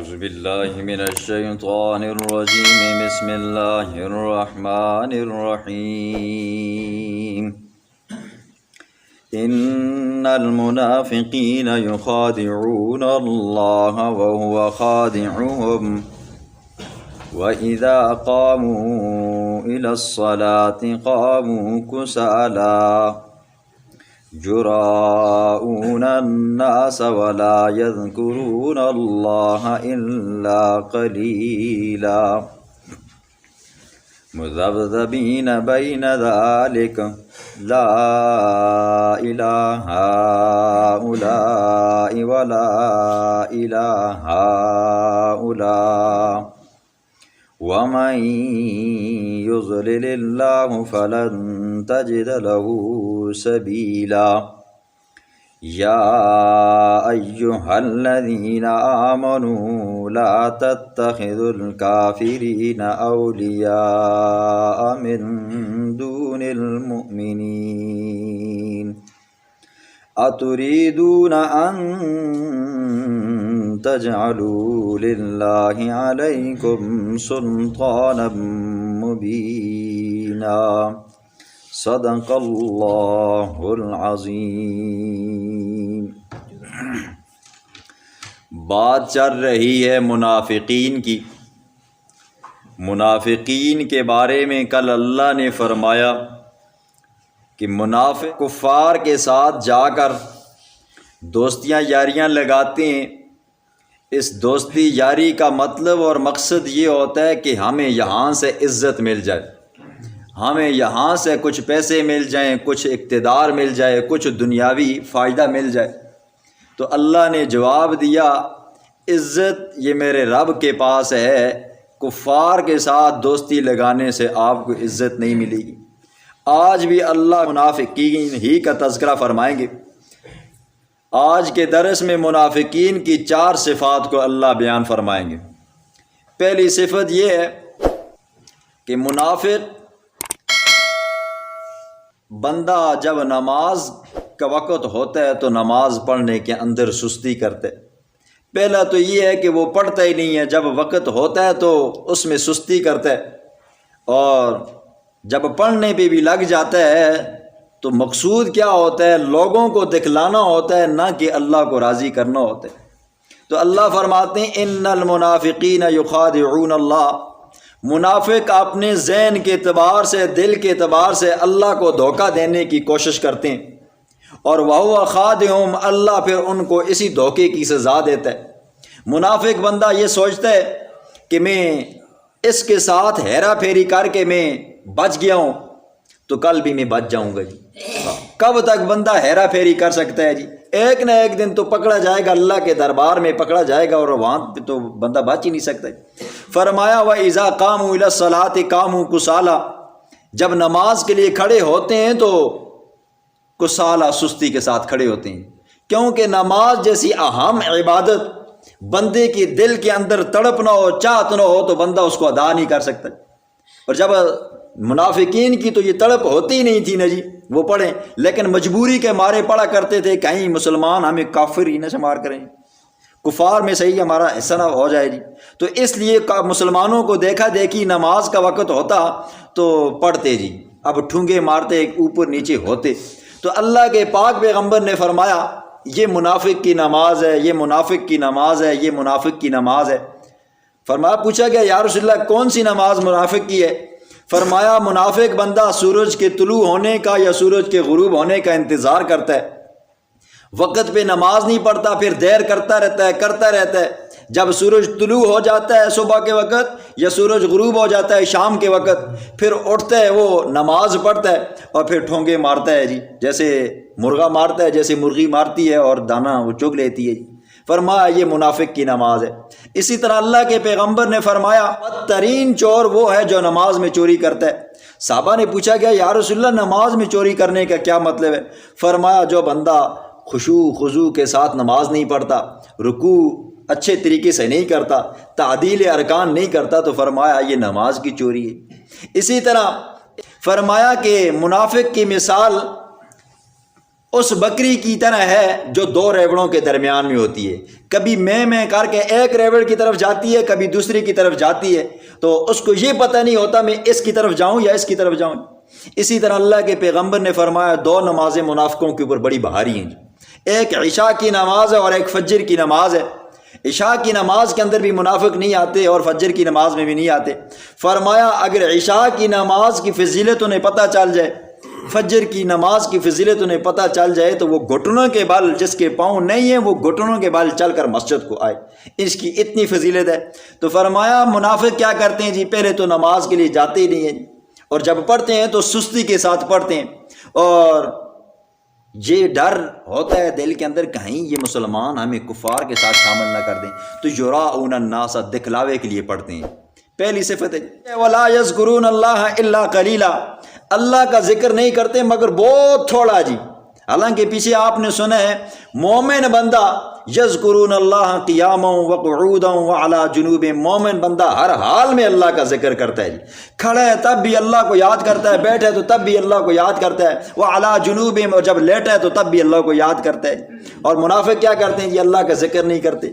أعوذ بالله من الشيطان الرجيم بسم الله الرحمن الرحيم إن المنافقين يخادعون الله وهو خادعهم وإذا قاموا إلى الصلاة قاموا كسالى يراءون الناس ولا يذكرون الله إلا قليلا مذبذبين بين ذلك لا إله هؤلاء ولا إله هؤلاء ومن يضلل الله فلن تجد له سبيلا يا أيها الذين آمنوا لا تتخذوا الكافرين أولياء من دون المؤمنين أتريدون أن تجعلوا لله عليكم سلطانا مبينا صدق اللہ العظیم۔ بات چل رہی ہے منافقین کی۔ منافقین کے بارے میں کل اللہ نے فرمایا کہ منافق کفار کے ساتھ جا کر دوستیاں یاریاں لگاتے ہیں۔ اس دوستی یاری کا مطلب اور مقصد یہ ہوتا ہے کہ ہمیں یہاں سے عزت مل جائے، ہمیں یہاں سے کچھ پیسے مل جائیں، کچھ اقتدار مل جائے، کچھ دنیاوی فائدہ مل جائے۔ تو اللہ نے جواب دیا عزت یہ میرے رب کے پاس ہے، کفار کے ساتھ دوستی لگانے سے آپ کو عزت نہیں ملے گی۔ آج بھی اللہ منافقین ہی کا تذکرہ فرمائیں گے۔ آج کے درس میں منافقین کی 4 صفات کو اللہ بیان فرمائیں گے۔ پہلی صفت یہ ہے کہ منافق بندہ جب نماز کا وقت ہوتا ہے تو نماز پڑھنے کے اندر سستی کرتے۔ پہلا تو یہ ہے کہ وہ پڑھتا ہی نہیں ہے، جب وقت ہوتا ہے تو اس میں سستی کرتا ہے، اور جب پڑھنے پہ بھی لگ جاتا ہے تو مقصود کیا ہوتا ہے؟ لوگوں کو دکھلانا ہوتا ہے، نہ کہ اللہ کو راضی کرنا ہوتا ہے۔ تو اللہ فرماتے ہیں ان المنافقین یخادعون اللہ، منافق اپنے ذہن کے اعتبار سے، دل کے اعتبار سے اللہ کو دھوکہ دینے کی کوشش کرتے ہیں، اور وَهُوَ خَادِعُهُمْ، اللہ پھر ان کو اسی دھوکے کی سزا دیتا ہے۔ منافق بندہ یہ سوچتا ہے کہ میں اس کے ساتھ ہیرا پھیری کر کے میں بچ گیا ہوں تو کل بھی میں بچ جاؤں گا جی۔ کب تک بندہ ہیرا پھیری کر سکتا ہے جی؟ ایک نہ ایک دن تو پکڑا جائے گا، اللہ کے دربار میں پکڑا جائے گا، اور وہاں پہ تو بندہ بچ ہی نہیں سکتا۔ فرمایا وَإِذَا قَامُوا إِلَى الصَّلَاةِ قَامُوا كُسَالَى، جب نماز کے لیے کھڑے ہوتے ہیں تو کسالہ سستی کے ساتھ کھڑے ہوتے ہیں، کیونکہ نماز جیسی اہم عبادت بندے کی دل کے اندر تڑپ نہ ہو، چاہت نہ ہو تو بندہ اس کو ادا نہیں کر سکتا۔ اور جب منافقین کی تو یہ تڑپ ہوتی ہی نہیں تھی نا جی، وہ پڑھیں، لیکن مجبوری کے مارے پڑھا کرتے تھے، کہیں مسلمان ہمیں کافر ہی نہ شمار کریں، کفار میں صحیح ہمارا حصہ نہ ہو جائے جی۔ تو اس لیے مسلمانوں کو دیکھا دیکھی نماز کا وقت ہوتا تو پڑھتے جی، اب ٹھونگے مارتے اوپر نیچے ہوتے۔ تو اللہ کے پاک پیغمبر نے فرمایا یہ منافق کی نماز ہے، یہ منافق کی نماز ہے، یہ منافق کی نماز ہے۔ فرمایا پوچھا گیا یا رسول اللہ کون سی نماز منافق کی ہے؟ فرمایا منافق بندہ سورج کے طلوع ہونے کا یا سورج کے غروب ہونے کا انتظار کرتا ہے، وقت پہ نماز نہیں پڑھتا، پھر دیر کرتا رہتا ہے، جب سورج طلوع ہو جاتا ہے صبح کے وقت یا سورج غروب ہو جاتا ہے شام کے وقت، پھر اٹھتا ہے وہ نماز پڑھتا ہے اور پھر ٹھونگے مارتا ہے جی، جیسے مرغا مارتا ہے، جیسے مرغی مارتی ہے اور دانہ وہ چگ لیتی ہے جی۔ فرمایا یہ منافق کی نماز ہے۔ اسی طرح اللہ کے پیغمبر نے فرمایا بدترین چور وہ ہے جو نماز میں چوری کرتا ہے۔ صحابہ نے پوچھا گیا یا رسول اللہ نماز میں چوری کرنے کا کیا مطلب ہے؟ فرمایا جو بندہ خشوع خضوع کے ساتھ نماز نہیں پڑھتا، رکوع اچھے طریقے سے نہیں کرتا، تعدیل ارکان نہیں کرتا، تو فرمایا یہ نماز کی چوری ہے۔ اسی طرح فرمایا کہ منافق کی مثال اس بکری کی طرح ہے جو دو ریوڑوں کے درمیان میں ہوتی ہے، کبھی میں کر کے ایک ریوڑ کی طرف جاتی ہے، کبھی دوسری کی طرف جاتی ہے، تو اس کو یہ پتہ نہیں ہوتا میں اس کی طرف جاؤں یا اس کی طرف جاؤں۔ اسی طرح اللہ کے پیغمبر نے فرمایا دو نمازیں منافقوں کے اوپر بڑی بھاری ہیں، ایک عشاء کی نماز ہے اور ایک فجر کی نماز ہے۔ عشاء کی نماز کے اندر بھی منافق نہیں آتے اور فجر کی نماز میں بھی نہیں آتے۔ فرمایا اگر عشاء کی نماز کی فضیلت انہیں پتہ چل جائے، فجر کی نماز کی فضیلت انہیں پتہ چل جائے، تو وہ گھٹنوں کے بل، جس کے پاؤں نہیں ہیں وہ گھٹنوں کے بل چل کر مسجد کو آئے، اس کی اتنی فضیلت ہے۔ تو فرمایا منافق کیا کرتے ہیں جی، پہلے تو نماز کے لیے جاتے ہی نہیں ہیں، اور جب پڑھتے ہیں تو سستی کے ساتھ پڑھتے ہیں، اور یہ ڈر ہوتا ہے دل کے اندر کہیں یہ مسلمان ہمیں کفار کے ساتھ شامل نہ کر دیں، تو یراؤن الناس، دکھلاوے کے لیے پڑھتے ہیں۔ پہلی صفت ہے ولا یذکرون اللہ الا قلیلا، اللہ کا ذکر نہیں کرتے مگر بہت تھوڑا جی۔ حالانکہ پیچھے آپ نے سنا ہے مومن بندہ یذکرون اللہ قیاما وقعودا وعلی جنوبہم، مومن بندہ ہر حال میں اللہ کا ذکر کرتا ہے جی، کھڑا ہے تب بھی اللہ کو یاد کرتا ہے، بیٹھا ہے تو تب بھی اللہ کو یاد کرتا ہے، وعلی جنوبہم، اور جب لیٹا ہے تو تب بھی اللہ کو یاد کرتا ہے۔ اور منافق کیا کرتے ہیں جی، اللہ کا ذکر نہیں کرتے۔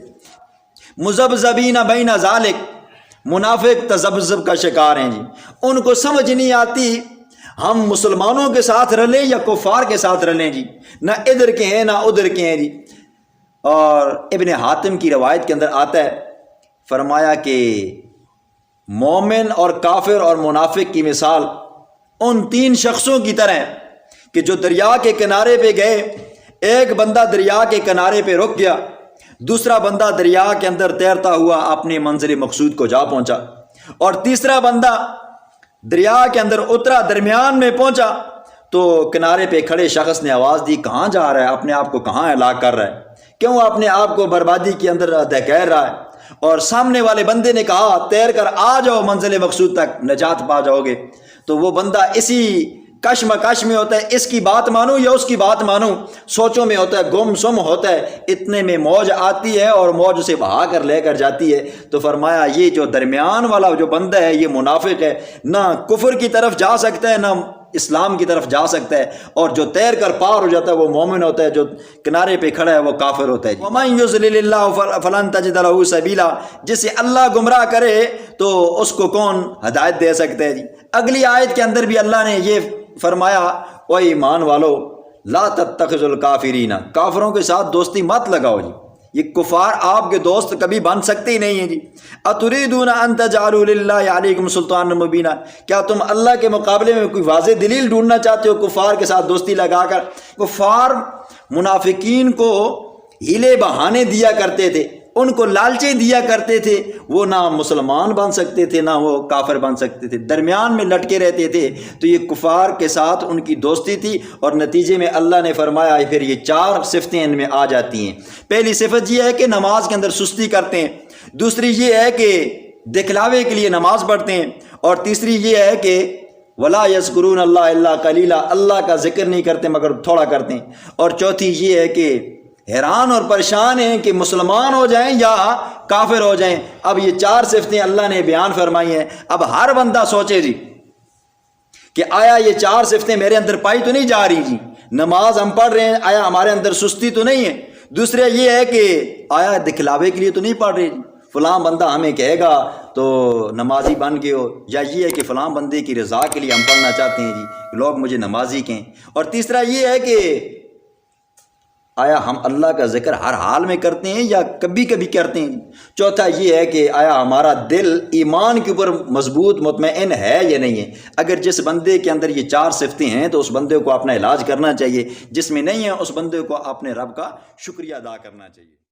مذبذبین بین ذالک، منافق تذبذب کا شکار ہیں جی، ان کو سمجھ نہیں آتی ہم مسلمانوں کے ساتھ رلیں یا کفار کے ساتھ رلیں جی، نہ ادھر کے ہیں نہ ادھر کے ہیں جی۔ اور ابن حاتم کی روایت کے اندر آتا ہے، فرمایا کہ مومن اور کافر اور منافق کی مثال ان تین شخصوں کی طرح ہے کہ جو دریا کے کنارے پہ گئے، ایک بندہ دریا کے کنارے پہ رک گیا، دوسرا بندہ دریا کے اندر تیرتا ہوا اپنے منزل مقصود کو جا پہنچا، اور تیسرا بندہ دریا کے اندر اترا، درمیان میں پہنچا تو کنارے پہ کھڑے شخص نے آواز دی کہاں جا رہا ہے، اپنے آپ کو کہاں ہلاک کر رہا ہے، کیوں اپنے آپ کو بربادی کے اندر دھکیل رہا ہے؟ اور سامنے والے بندے نے کہا تیر کر آ جاؤ منزل مقصود تک، نجات پا جاؤ گے۔ تو وہ بندہ اسی کشمکش میں ہوتا ہے، اس کی بات مانوں یا اس کی بات مانوں، سوچوں میں ہوتا ہے، گم سم ہوتا ہے، اتنے میں موج آتی ہے اور موج اسے بہا کر لے کر جاتی ہے۔ تو فرمایا یہ جو درمیان والا جو بندہ ہے یہ منافق ہے، نہ کفر کی طرف جا سکتا ہے نہ اسلام کی طرف جا سکتا ہے، اور جو تیر کر پار ہو جاتا ہے وہ مومن ہوتا ہے، جو کنارے پہ کھڑا ہے وہ کافر ہوتا ہے۔ وَمَن يُضْلِلِ اللَّهُ فَلَن تَجِدَ لَهُ سَبِيلًا، جسے اللہ گمراہ کرے تو اس کو کون ہدایت دے سکتا ہے جی۔ اگلی آیت کے اندر بھی اللہ نے یہ فرمایا او ایمان والو لا تتخذوا الکافرین، کافروں کے ساتھ دوستی مت لگاؤ جی، یہ کفار آپ کے دوست کبھی بن سکتے ہی نہیں ہیں جی۔ اتریدون ان تجعلوا للہ علیکم سلطانا مبینا، کیا تم اللہ کے مقابلے میں کوئی واضح دلیل ڈھونڈنا چاہتے ہو کفار کے ساتھ دوستی لگا کر؟ کفار منافقین کو ہیلے بہانے دیا کرتے تھے، ان کو لالچیں دیا کرتے تھے، وہ نہ مسلمان بن سکتے تھے نہ وہ کافر بن سکتے تھے، درمیان میں لٹکے رہتے تھے۔ تو یہ کفار کے ساتھ ان کی دوستی تھی، اور نتیجے میں اللہ نے فرمایا پھر یہ چار صفتیں ان میں آ جاتی ہیں۔ پہلی صفت یہ ہے کہ نماز کے اندر سستی کرتے ہیں، دوسری یہ ہے کہ دکھلاوے کے لیے نماز پڑھتے ہیں، اور تیسری یہ ہے کہ ولا یذکرون اللہ الا قلیلا، اللہ کا ذکر نہیں کرتے مگر تھوڑا کرتے ہیں، اور چوتھی یہ ہے کہ حیران اور پریشان ہیں کہ مسلمان ہو جائیں یا کافر ہو جائیں۔ اب یہ چار صفتیں اللہ نے بیان فرمائی ہیں۔ اب ہر بندہ سوچے جی کہ آیا یہ چار صفتیں میرے اندر پائی تو نہیں جا رہی جی، نماز ہم پڑھ رہے ہیں، آیا ہمارے اندر سستی تو نہیں ہے؟ دوسرا یہ ہے کہ آیا دکھلاوے کے لیے تو نہیں پڑھ رہے جی، فلاں بندہ ہمیں کہے گا تو نمازی بن گئے ہو، یا یہ ہے کہ فلاں بندے کی رضا کے لیے ہم پڑھنا چاہتے ہیں جی، لوگ مجھے نمازی کہیں۔ اور تیسرا یہ ہے کہ آیا ہم اللہ کا ذکر ہر حال میں کرتے ہیں یا کبھی کبھی کرتے ہیں؟ چوتھا یہ ہے کہ آیا ہمارا دل ایمان کے اوپر مضبوط مطمئن ہے یا نہیں ہے؟ اگر جس بندے کے اندر یہ چار صفتیں ہیں تو اس بندے کو اپنا علاج کرنا چاہیے، جس میں نہیں ہے اس بندے کو اپنے رب کا شکریہ ادا کرنا چاہیے۔